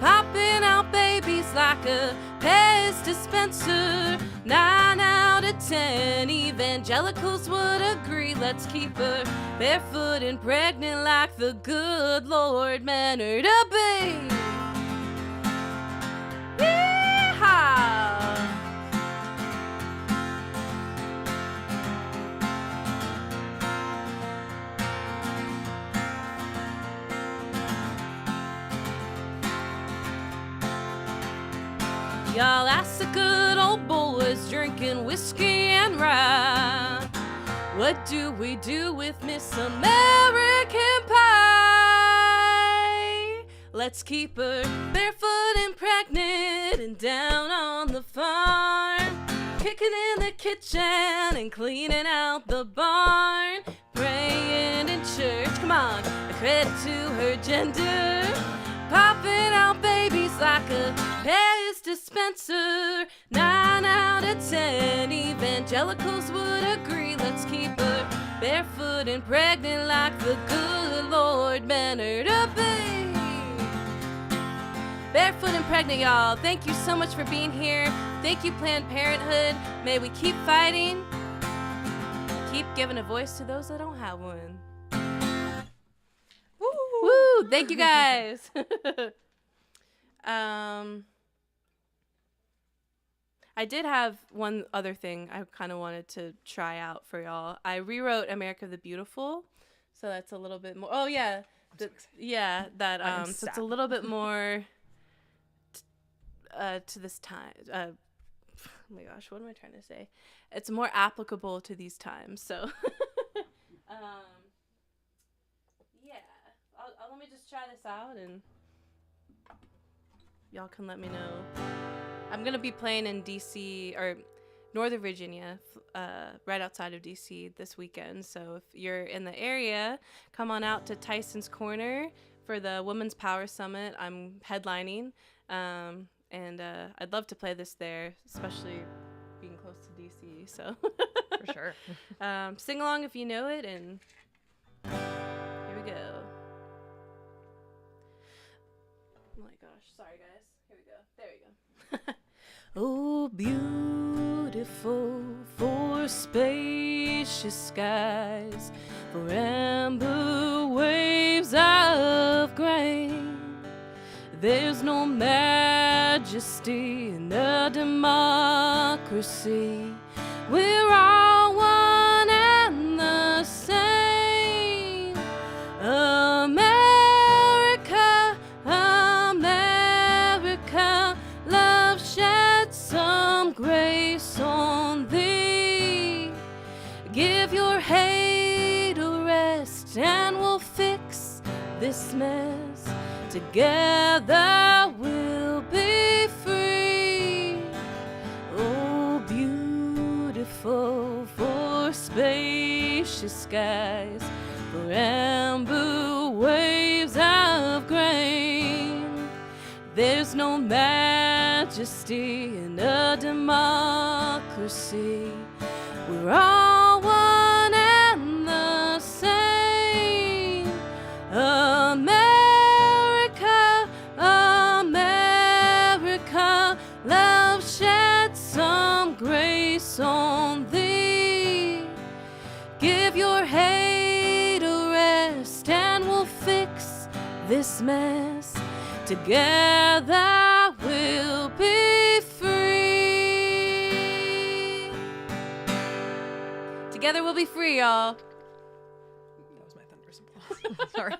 popping out babies like a Pez dispenser. 9 out of 10 evangelicals would agree. Let's keep her barefoot and pregnant like the good Lord meant her to be. Yeehaw! Y'all ask the good old boys drinking whiskey and rye. What do we do with Miss American Pie? Let's keep her barefoot and pregnant and down on the farm, kicking in the kitchen and cleaning out the barn, praying in church, come on, a credit to her gender, popping out babies like a Pez dispenser. 9 out of 10 evangelicals would agree. Let's keep her barefoot and pregnant like the good Lord meant her to be. Barefoot and pregnant, y'all. Thank you so much for being here. Thank you, Planned Parenthood. May we keep fighting. Keep giving a voice to those that don't have one. Woo! Woo! Thank you, guys. I did have one other thing I kind of wanted to try out for y'all. I rewrote America the Beautiful, so that's a little bit more. Oh yeah, so it's a little bit more to this time. Oh my gosh, what am I trying to say? It's more applicable to these times. So, yeah, let me just try this out and y'all can let me know. I'm going to be playing in D.C. or Northern Virginia, right outside of D.C. this weekend. So if you're in the area, come on out to Tyson's Corner for the Women's Power Summit. I'm headlining, and I'd love to play this there, especially being close to D.C. So for sure. Sing along if you know it, and here we go. Oh my gosh, sorry guys. Here we go. There we go. Oh, beautiful for spacious skies, for amber waves of grain. There's no majesty in a democracy. We're all one and the same. America, America, love shed some grace on thee. Give your hate a rest and we'll fix this mess. Together we'll be free. Oh, beautiful for spacious skies, for amber waves of grain. There's no majesty in a democracy. We're all one and the same. America, America, love shed some grace on thee. Give your hate a rest and we'll fix this mess. Together we'll be free. Together we'll be free, y'all. That was my thunderous applause. Sorry.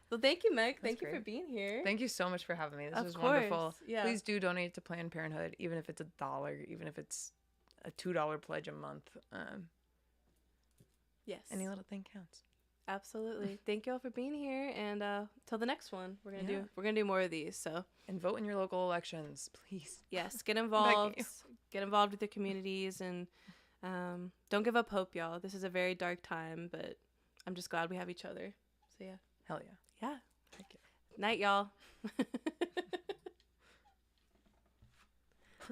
Well, thank you, Meg. Thank you great. for being here. Thank you so much for having me. This Of was course, wonderful. yeah. Please do donate to Planned Parenthood, even if it's $1, even if it's a $2 pledge a month. Yes. Any little thing counts. Absolutely. Thank you all for being here, and till the next one, we're gonna Yeah. do more of these. So And vote in your local elections, please. yes, get involved. you. Get involved with your communities, and don't give up hope, y'all. This is a very dark time, but I'm just glad we have each other. So yeah. Hell yeah. Yeah. Thank you. Night, y'all.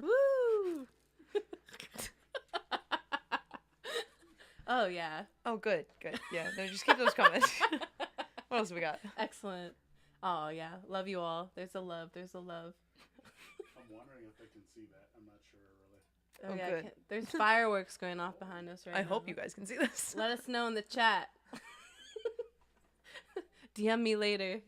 Woo! Oh yeah. Oh, good. Good. Yeah. No, just keep those comments. What else we got? Excellent. Oh yeah. Love you all. There's a love. There's a love. I'm wondering if they can see that. I'm not sure really. Oh, Oh, yeah. good. There's fireworks going off behind us right now. I hope you guys can see this. Let us know in the chat. DM me later.